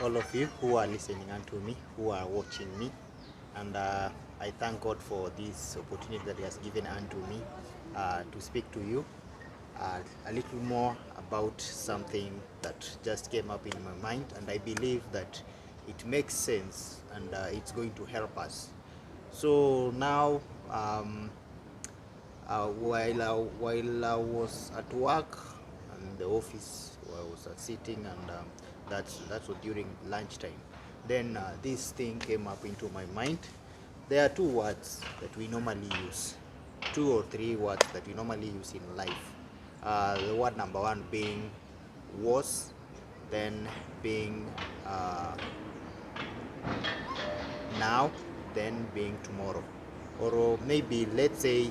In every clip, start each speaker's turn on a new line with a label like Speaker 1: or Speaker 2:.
Speaker 1: all of you who are listening unto me, who are watching me, and I thank God for this opportunity that He has given unto me to speak to you a little more about something that just came up in my mind, and I believe that it makes sense and it's going to help us. So now, while I was at work in the office, where I was sitting, and that was during lunchtime. Then this thing came up into my mind. There are two words that we normally use, two or three words that we normally use in life. The word number one being was, then being now, then being tomorrow. Or maybe let's say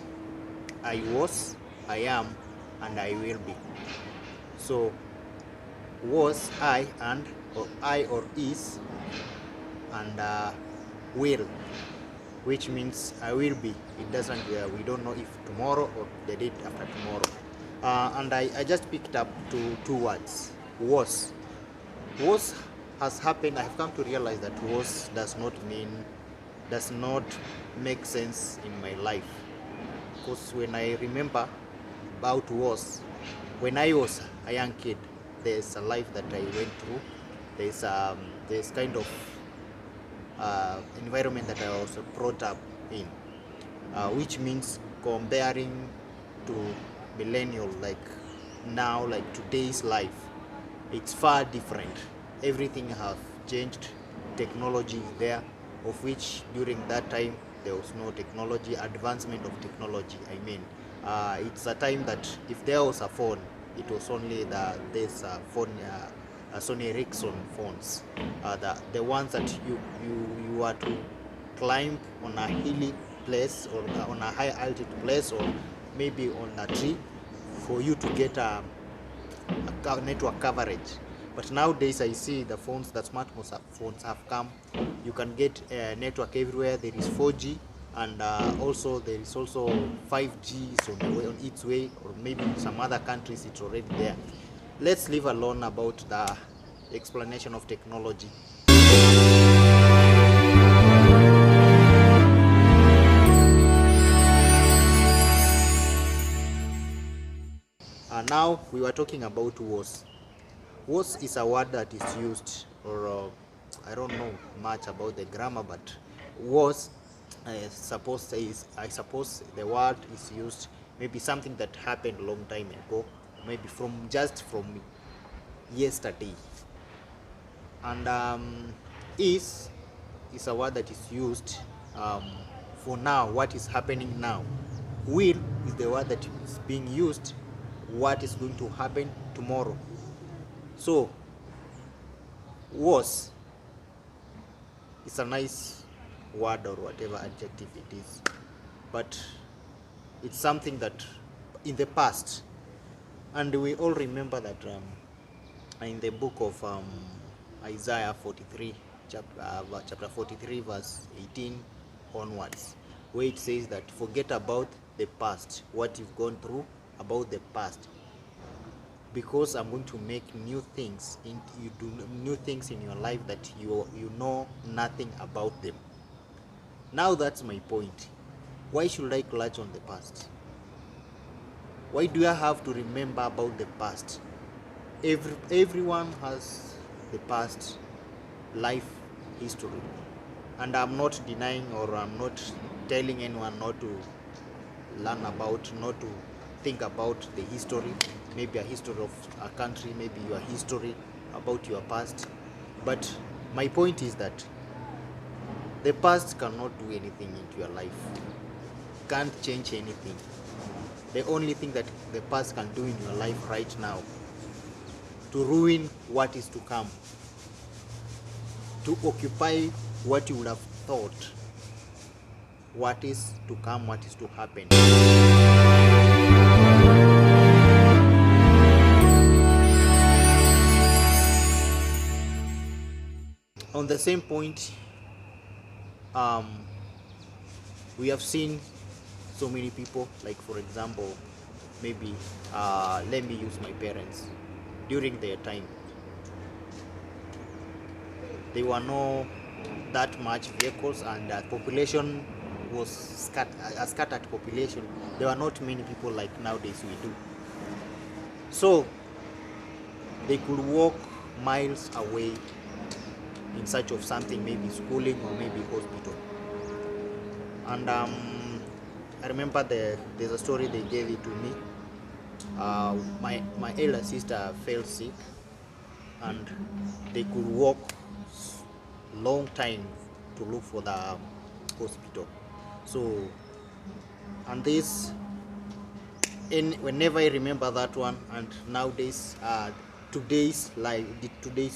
Speaker 1: I was, I am, and I will be. So was, I or is, and will, which means I will be. It doesn't. We don't know if tomorrow or the day after tomorrow. And I just picked up two words. Was has happened. I have come to realize that was does not make sense in my life, because when I remember about was, when I was a young kid, there's a life that I went through. There's kind of environment that I was brought up in, which means comparing to millennial, like now, like today's life, it's far different. Everything have changed. Technology is there, of which during that time there was no technology, advancement of technology. I mean, it's a time that if there was a phone, it was only this phone, Sony Ericsson phones, the ones that you are to climb on a hilly place, or on a high altitude place, or maybe on a tree, for you to get a network coverage. But nowadays I see the phones, the smartphones have come. You can get network everywhere. There is 4G, and also there is also 5G is on the way, on its way, or maybe in some other countries it's already there. Let's leave alone about the explanation of technology. Now we were talking about was. Was is a word that is used, or I don't know much about the grammar, but was, I suppose the word is used maybe something that happened a long time ago, maybe from yesterday. And is a word that is used for now, what is happening now. Will is the word that is being used, what is going to happen tomorrow. So was is a nice word, or whatever adjective it is, but it's something that in the past. And we all remember that in the book of Isaiah 43, chapter 43, verse 18 onwards, where it says that forget about the past, what you've gone through, about the past, because I'm going to make new things new things in your life that you know nothing about them. Now that's my point. Why should I clutch on the past? Why do I have to remember about the past? Everyone has the past life history, and I'm not denying, or I'm not telling anyone not to learn about, not to think about the history, maybe a history of a country, maybe your history about your past. But my point is that the past cannot do anything into your life, can't change anything. The only thing that the past can do in your life right now, to ruin what is to come, to occupy what you would have thought, what is to come, what is to happen. On the same point, we have seen so many people, like for example, maybe let me use my parents. During their time, there were no that much vehicles, and population was a scattered population. There were not many people like nowadays we do. So they could walk miles away in search of something, maybe schooling or maybe hospital. And I remember there's a story they gave it to me. My elder sister fell sick, and they could walk long time to look for the hospital. So, and this, whenever I remember that one, and nowadays, today's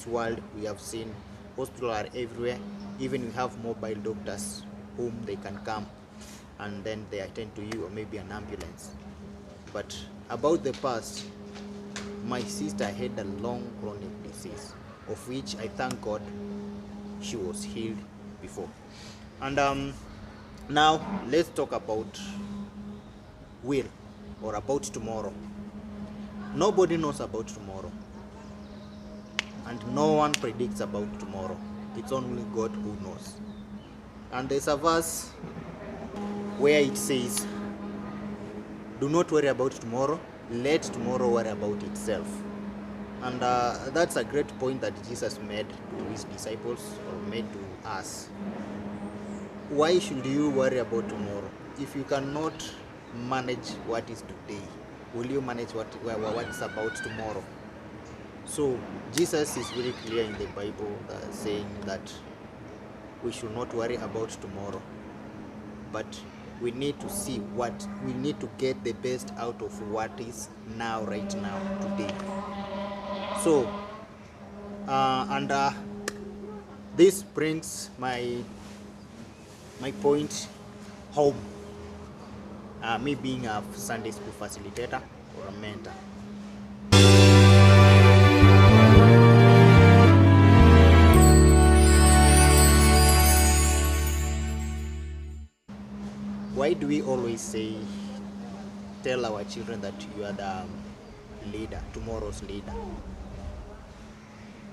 Speaker 1: world, we have seen hospitals are everywhere. Even we have mobile doctors whom they can come and then they attend to you, or maybe an ambulance. But about the past, my sister had a long chronic disease, of which I thank God she was healed before. And now let's talk about will, or about tomorrow. Nobody knows about tomorrow, and no one predicts about tomorrow. It's only God who knows. And there's a verse where it says, do not worry about tomorrow, let tomorrow worry about itself. And that's a great point that Jesus made to his disciples, or made to us. Why should you worry about tomorrow? If you cannot manage what is today, will you manage what is about tomorrow? So Jesus is very clear in the Bible saying that we should not worry about tomorrow, but we need to see we need to get the best out of what is now, right now, today. So this brings my point home, me being a Sunday school facilitator or a mentor. Why do we always tell our children that you are the leader, tomorrow's leader?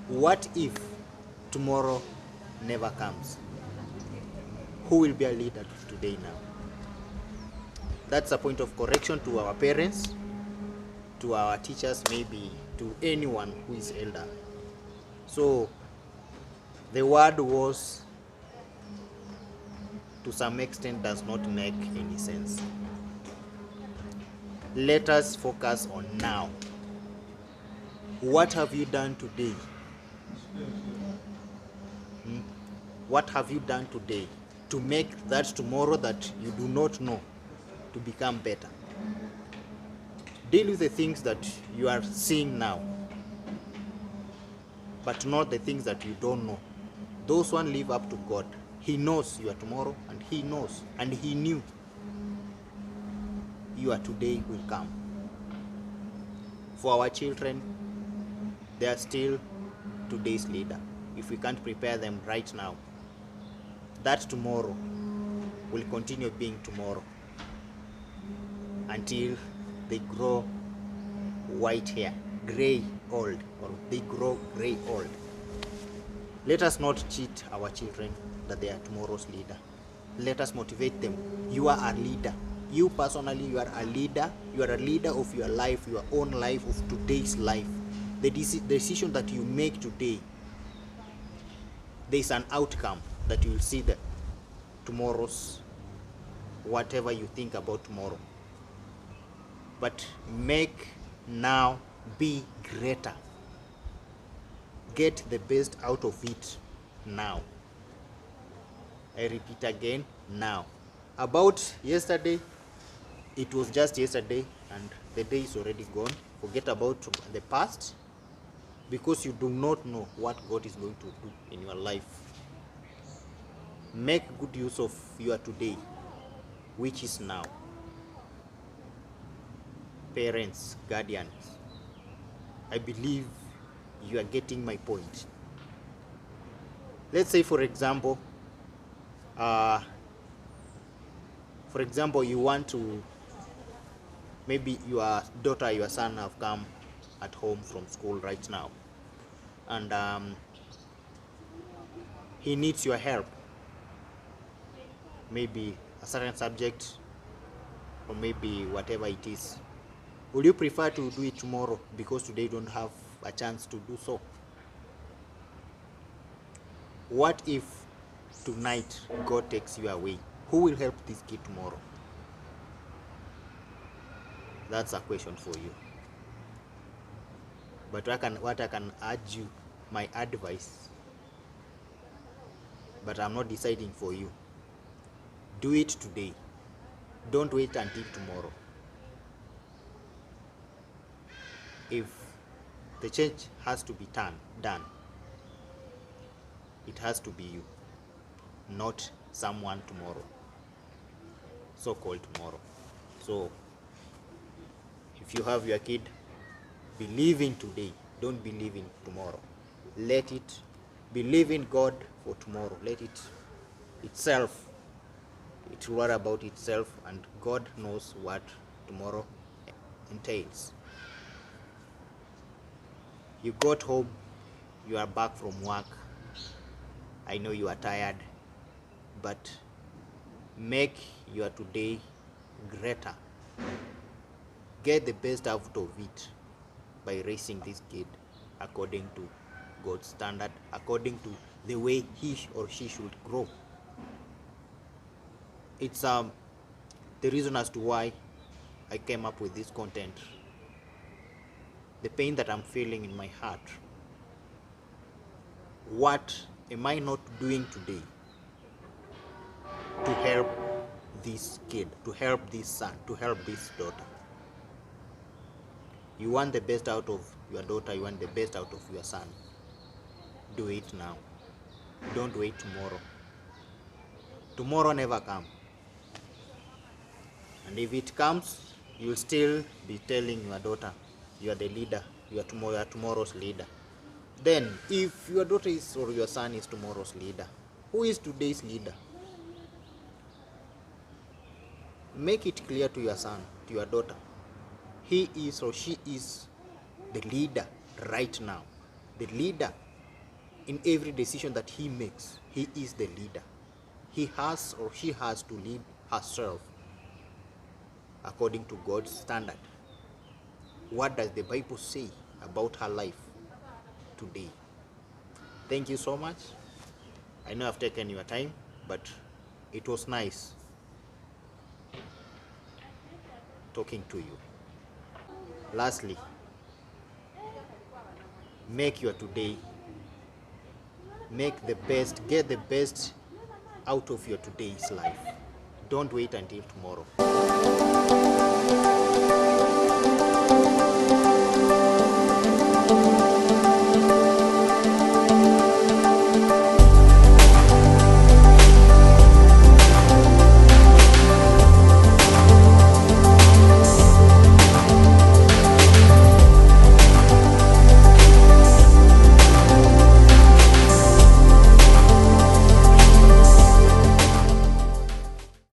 Speaker 1: What if tomorrow never comes? Who will be a leader today now? That's a point of correction to our parents, to our teachers, maybe to anyone who is elder. So the word was, to some extent, does not make any sense. Let us focus on now. What have you done today? What have you done today to make that tomorrow that you do not know to become better? Deal with the things that you are seeing now, but not the things that you don't know. Those one leave up to God. He knows your tomorrow, and he knows, and he knew your today will come. For our children, they are still today's leader. If we can't prepare them right now, that tomorrow will continue being tomorrow until they grow white hair, gray old, or they grow gray old. Let us not cheat our children that they are tomorrow's leader. Let us motivate them. You are a leader. You personally, you are a leader. You are a leader of your life, your own life, of today's life. The decision that you make today, there is an outcome that you will see that tomorrow's, whatever you think about tomorrow. But make now be greater. Get the best out of it now. I repeat again, now. About yesterday, it was just yesterday, and the day is already gone. Forget about the past, because you do not know what God is going to do in your life. Make good use of your today, which is now. Parents, guardians, I believe you are getting my point. Let's say, for example, you want to, maybe your daughter, your son have come at home from school right now, and he needs your help, maybe a certain subject or maybe whatever it is, would you prefer to do it tomorrow because today you don't have a chance to do so? What if tonight God takes you away? Who will help this kid tomorrow? That's a question for you. But what I can urge you, my advice, but I'm not deciding for you. Do it today. Don't wait until tomorrow. If the change has to be done, it has to be you, not someone tomorrow, so-called tomorrow. So if you have your kid, believe in today, don't believe in tomorrow. Let it believe in God for tomorrow. Let it itself, it will worry about itself, and God knows what tomorrow entails. You got home, you are back from work. I know you are tired, but make your today greater. Get the best out of it by raising this kid according to God's standard, according to the way he or she should grow. It's the reason as to why I came up with this content. The pain that I'm feeling in my heart. What am I not doing today to help this kid, to help this son, to help this daughter? You want the best out of your daughter, you want the best out of your son. Do it now. Don't wait tomorrow. Tomorrow never comes. And if it comes, you'll still be telling your daughter, you are the leader, you are tomorrow's leader. Then, if your daughter is or your son is tomorrow's leader, who is today's leader? Make it clear to your son, to your daughter, he is or she is the leader right now. The leader in every decision that he makes, he is the leader. He has or she has to lead herself according to God's standard. What does the Bible say about her life today? Thank you so much. I know I've taken your time, but it was nice talking to you. Lastly, make your today, get the best out of your today's life. Don't wait until tomorrow.